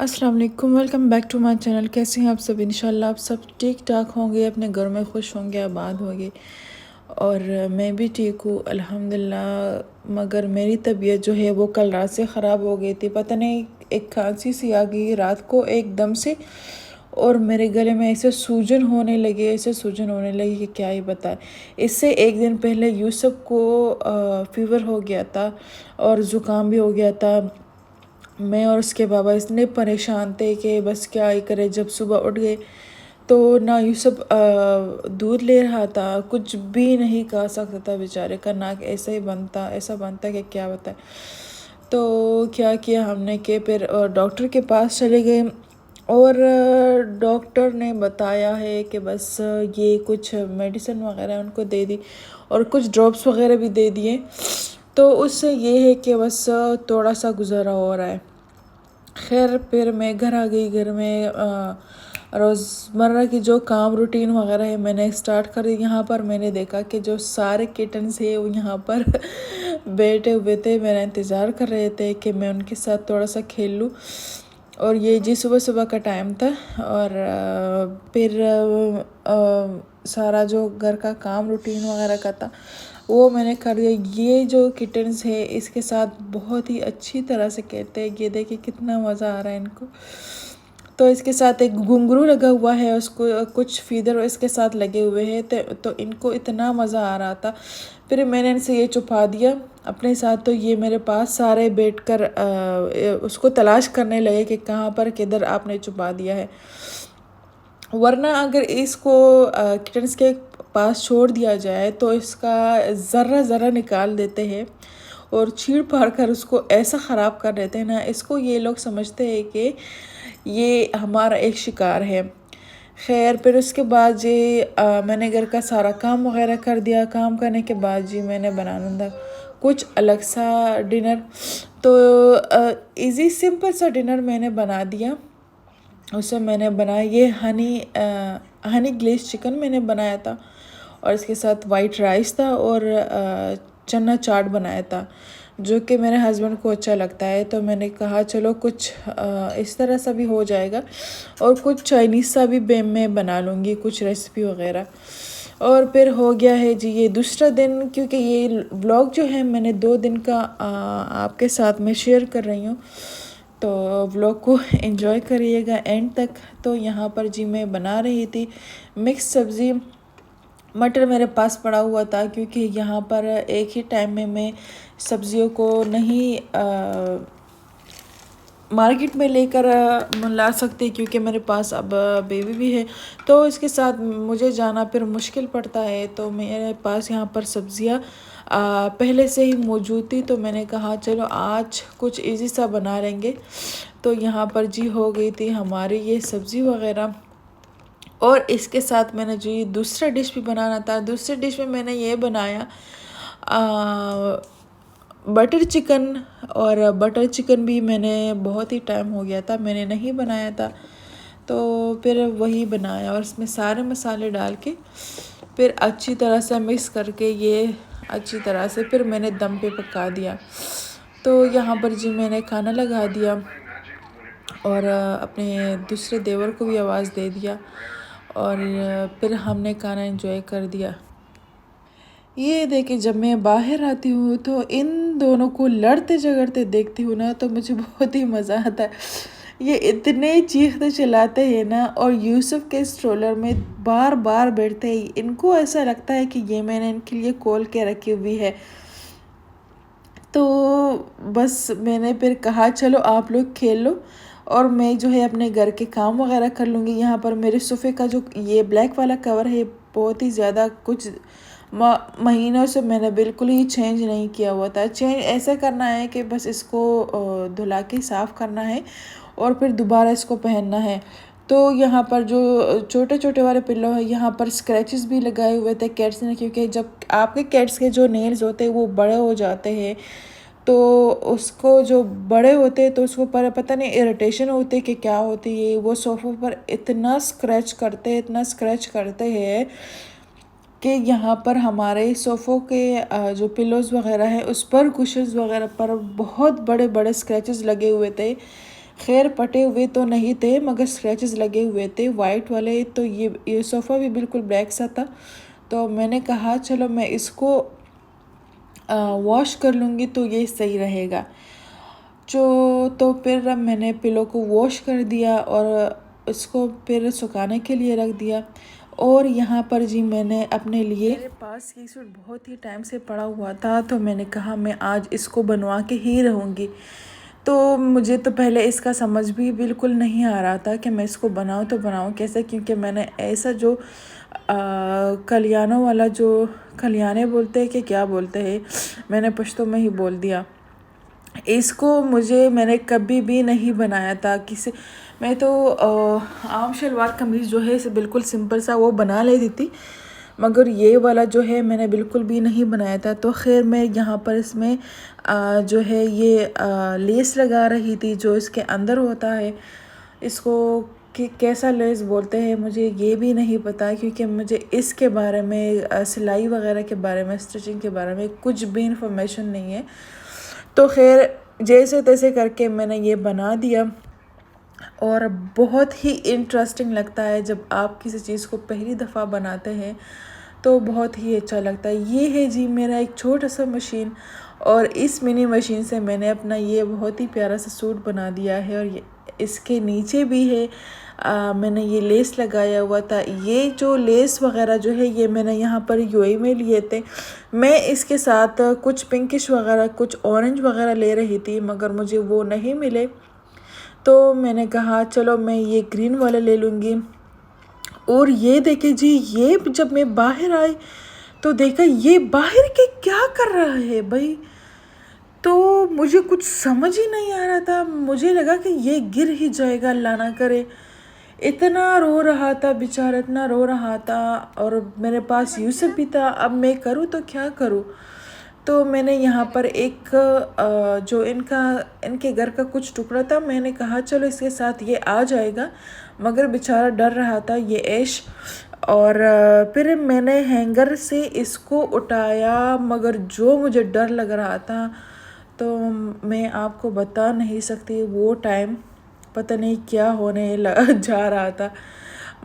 अस्सलाम वालेकुम, welcome back to my channel. कैसे हैं आप सब? इंशाल्लाह आप सब ठीक ठाक होंगे, अपने घर में खुश होंगे, आबाद होंगे। और मैं भी ठीक हूँ अल्हम्दुलिल्लाह। मगर मेरी तबीयत जो है वो कल रात से ख़राब हो गई थी। पता नहीं एक खांसी सी आ गई रात को एकदम से, और मेरे गले में ऐसे सूजन होने लगी कि क्या ही बताए। इससे एक दिन पहले यूसुफ को फ़ीवर हो गया था और ज़ुकाम भी हो गया था। मैं और उसके बाबा इतने परेशान थे कि बस क्या ही करे। जब सुबह उठ गए तो ना यूसुफ दूध ले रहा था, कुछ भी नहीं खा सकता था। बेचारे का नाक ऐसा बनता कि क्या बताए। तो क्या किया हमने कि फिर डॉक्टर के पास चले गए, और डॉक्टर ने बताया है कि बस ये कुछ मेडिसिन वगैरह उनको दे दी और कुछ ड्रॉप्स वगैरह भी दे दिए। तो उससे ये है कि बस थोड़ा सा गुजारा हो रहा है। खैर फिर मैं घर आ गई। घर में रोज़मर्रा की जो काम रूटीन वगैरह है मैंने स्टार्ट कर दी। यहाँ पर मैंने देखा कि जो सारे किटन्स है वो यहाँ पर बैठे हुए थे, मेरा इंतज़ार कर रहे थे कि मैं उनके साथ थोड़ा सा खेल लूँ। और ये जी सुबह सुबह का टाइम था, और फिर सारा जो घर का काम रूटीन वगैरह का था वो मैंने कर दिया। ये जो किटन्स है इसके साथ बहुत ही अच्छी तरह से कहते हैं। ये देखिए कितना मज़ा आ रहा है इनको। तो इसके साथ एक घुंघरू लगा हुआ है, उसको कुछ फीदर इसके साथ लगे हुए हैं। तो इनको इतना मज़ा आ रहा था। फिर मैंने इनसे ये छुपा दिया अपने साथ। तो ये मेरे पास सारे बैठकर उसको तलाश करने लगे कि कहाँ पर किधर आपने छुपा दिया है। वरना अगर इसको किटन्स के पास छोड़ दिया जाए तो इसका ज़र्रा निकाल देते हैं और चीड़ फाड़ कर उसको ऐसा ख़राब कर देते हैं ना। इसको ये लोग समझते हैं कि ये हमारा एक शिकार है। खैर फिर उसके बाद जी मैंने घर का सारा काम वगैरह कर दिया। काम करने के बाद जी मैंने बनाना था कुछ अलग सा डिनर। तो इजी सिंपल सा डिनर मैंने बना दिया। उससे मैंने बनाया ये हनी ग्लेज़ चिकन मैंने बनाया था, और इसके साथ वाइट राइस था, और चना चाट बनाया था जो कि मेरे हस्बैंड को अच्छा लगता है। तो मैंने कहा चलो कुछ इस तरह सा भी हो जाएगा, और कुछ चाइनीज़ सा भी मैं बना लूँगी, कुछ रेसिपी वगैरह। और फिर हो गया है जी ये दूसरा दिन, क्योंकि ये व्लॉग जो है मैंने 2 दिन का आपके साथ में शेयर कर रही हूँ। तो व्लॉग को एंजॉय करिएगा एंड तक। तो यहाँ पर जी मैं बना रही थी मिक्स सब्ज़ी। मटर मेरे पास पड़ा हुआ था, क्योंकि यहाँ पर एक ही टाइम में मैं सब्ज़ियों को नहीं मार्केट में लेकर ला सकती, क्योंकि मेरे पास अब बेबी भी है। तो इसके साथ मुझे जाना फिर मुश्किल पड़ता है। तो मेरे पास यहाँ पर सब्ज़ियाँ पहले से ही मौजूद थी। तो मैंने कहा चलो आज कुछ इजी सा बना लेंगे। तो यहाँ पर जी हो गई थी हमारी ये सब्ज़ी वगैरह। और इसके साथ मैंने जी दूसरा डिश भी बनाना था। दूसरे डिश में मैंने ये बनाया बटर चिकन। और बटर चिकन भी मैंने बहुत ही टाइम हो गया था मैंने नहीं बनाया था। तो फिर वही बनाया, और इसमें सारे मसाले डाल के फिर अच्छी तरह से मिक्स करके ये अच्छी तरह से फिर मैंने दम पे पका दिया। तो यहाँ पर जी मैंने खाना लगा दिया, और अपने दूसरे देवर को भी आवाज़ दे दिया, और फिर हमने खाना एंजॉय कर दिया। ये देखिए जब मैं बाहर आती हूँ तो इन दोनों को लड़ते झगड़ते देखती हूँ ना, तो मुझे बहुत ही मज़ा आता है। ये इतने चीखते चिल्लाते हैं ना, और यूसुफ के स्ट्रोलर में बार बार बैठते हैं। इनको ऐसा लगता है कि ये मैंने इनके लिए खोल के रखी हुई है। तो बस मैंने फिर कहा चलो आप लोग खेल लो, और मैं जो है अपने घर के काम वगैरह कर लूँगी। यहाँ पर मेरे सोफ़े का जो ये ब्लैक वाला कवर है बहुत ही ज़्यादा कुछ महीनों से मैंने बिल्कुल ही चेंज नहीं किया हुआ था। चेंज ऐसे करना है कि बस इसको धुला के साफ़ करना है और फिर दोबारा इसको पहनना है। तो यहाँ पर जो छोटे छोटे वाले पिल्लो है यहाँ पर स्क्रैचेस भी लगाए हुए थे कैट्स ने, क्योंकि जब आपके कैट्स के जो नेल्स होते हैं वो बड़े हो जाते हैं, तो उसको जो बड़े होते हैं तो उसको पता नहीं इरिटेशन होती है कि क्या होती है। वो सोफ़ों पर इतना स्क्रैच करते हैं कि यहाँ पर हमारे सोफ़ों के जो पिलोज़ वगैरह है उस पर कुशन्स वगैरह पर बहुत बड़े बड़े स्क्रैचेस लगे हुए थे। खैर पटे हुए तो नहीं थे मगर स्क्रैचेस लगे हुए थे वाइट वाले। तो ये सोफ़ा भी बिल्कुल ब्लैक सा था। तो मैंने कहा चलो मैं इसको वॉश कर लूँगी तो ये सही रहेगा। तो फिर अब मैंने पिलो को वॉश कर दिया और इसको फिर सुखाने के लिए रख दिया। और यहाँ पर जी मैंने अपने लिए, मेरे पास ये सूट बहुत ही टाइम से पड़ा हुआ था तो मैंने कहा मैं आज इसको बनवा के ही रहूँगी। तो मुझे तो पहले इसका समझ भी बिल्कुल नहीं आ रहा था कि मैं इसको बनाऊँ तो बनाऊँ कैसे, क्योंकि मैंने ऐसा जो कलियानों वाला, जो कलियाने बोलते हैं कि क्या बोलते हैं, मैंने पश्तो में ही बोल दिया इसको, मैंने कभी भी नहीं बनाया था किसी। मैं तो आम शलवार कमीज़ जो है इसे बिल्कुल सिंपल सा वो बना लेती थी, मगर ये वाला जो है मैंने बिल्कुल भी नहीं बनाया था। तो खैर मैं यहाँ पर इसमें जो है ये लेस लगा रही थी जो इसके अंदर होता है। इसको कि कैसा लेस बोलते हैं मुझे ये भी नहीं पता, क्योंकि मुझे इसके बारे में सिलाई वगैरह के बारे में, स्टिचिंग के बारे में कुछ भी इंफॉर्मेशन नहीं है। तो खैर जैसे तैसे करके मैंने ये बना दिया। और बहुत ही इंटरेस्टिंग लगता है जब आप किसी चीज़ को पहली दफ़ा बनाते हैं तो बहुत ही अच्छा लगता है। ये है जी मेरा एक छोटा सा मशीन, और इस मिनी मशीन से मैंने अपना ये बहुत ही प्यारा सा सूट बना दिया है। और इसके नीचे भी है मैंने ये लेस लगाया हुआ था। ये जो लेस वगैरह जो है ये मैंने यहाँ पर यूएई में लिए थे। मैं इसके साथ कुछ पिंकिश वगैरह, कुछ ऑरेंज वगैरह ले रही थी मगर मुझे वो नहीं मिले। तो मैंने कहा चलो मैं ये ग्रीन वाला ले लूँगी। और ये देखे जी, ये जब मैं बाहर आई तो देखा ये बाहर के क्या कर रहा है भाई। तो मुझे कुछ समझ ही नहीं आ रहा था, मुझे लगा कि ये गिर ही जाएगा, अल्लाह ना करे। इतना रो रहा था बेचारा, इतना रो रहा था। और मेरे पास यूसुफ भी था, अब मैं करूँ तो क्या करूँ। तो मैंने यहाँ पर एक जो इनके घर का कुछ टुकड़ा था, मैंने कहा चलो इसके साथ ये आ जाएगा, मगर बेचारा डर रहा था ये ऐश। और फिर मैंने हैंगर से इसको उठाया, मगर जो मुझे डर लग रहा था तो मैं आपको बता नहीं सकती। वो टाइम पता नहीं क्या होने जा रहा था,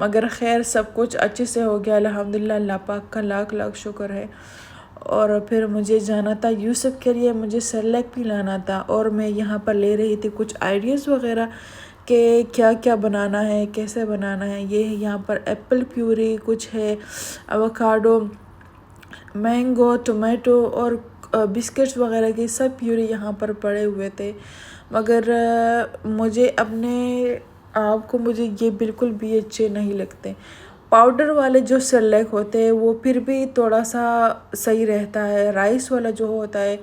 मगर खैर सब कुछ अच्छे से हो गया अल्हम्दुलिल्लाह। अल्लाह पाक का लाख लाख शुक्र है। और फिर मुझे जाना था यूसुफ के लिए, मुझे सेरेलैक भी लाना था। और मैं यहाँ पर ले रही थी कुछ आइडियाज़ वगैरह कि क्या क्या बनाना है, कैसे बनाना है। ये यहाँ पर एप्पल प्यूरी कुछ है, एवोकाडो, मैंगो, टोमेटो और बिस्किट्स वगैरह के सब प्यूरी यहाँ पर पड़े हुए थे। मगर मुझे अपने आप को मुझे ये बिल्कुल भी अच्छे नहीं लगते। पाउडर वाले जो सेरेलैक होते हैं वो फिर भी थोड़ा सा सही रहता है। राइस वाला जो होता है,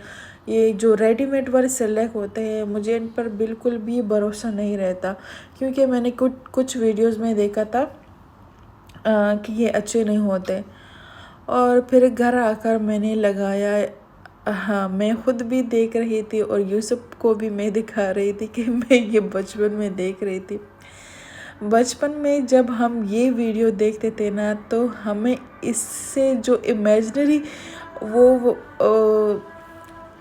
ये जो रेडीमेड वाले सेरेलैक होते हैं, मुझे इन पर बिल्कुल भी भरोसा नहीं रहता, क्योंकि मैंने कुछ वीडियोस में देखा था कि ये अच्छे नहीं होते। और फिर घर आकर मैंने लगाया। हाँ, मैं खुद भी देख रही थी और यूसुफ को भी मैं दिखा रही थी कि मैं ये बचपन में देख रही थी। बचपन में जब हम ये वीडियो देखते थे ना तो हमें इससे जो इमेजिनरी वो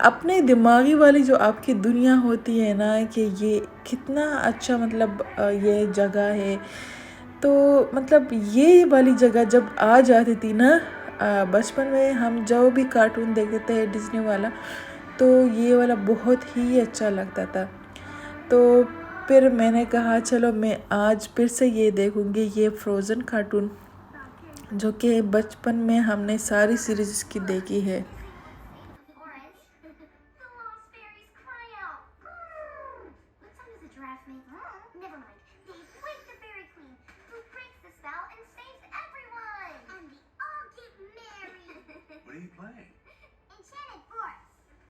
अपने दिमागी वाली जो आपकी दुनिया होती है ना कि ये कितना अच्छा, मतलब ये जगह है। तो मतलब ये वाली जगह जब आ जाती थी ना बचपन में, हम जो भी कार्टून देखते थे डिज्नी वाला, तो ये वाला बहुत ही अच्छा लगता था। तो फिर मैंने कहा चलो मैं आज फिर से ये देखूँगी, ये फ्रोज़न कार्टून जो कि बचपन में हमने सारी सीरीज़ इसकी देखी है।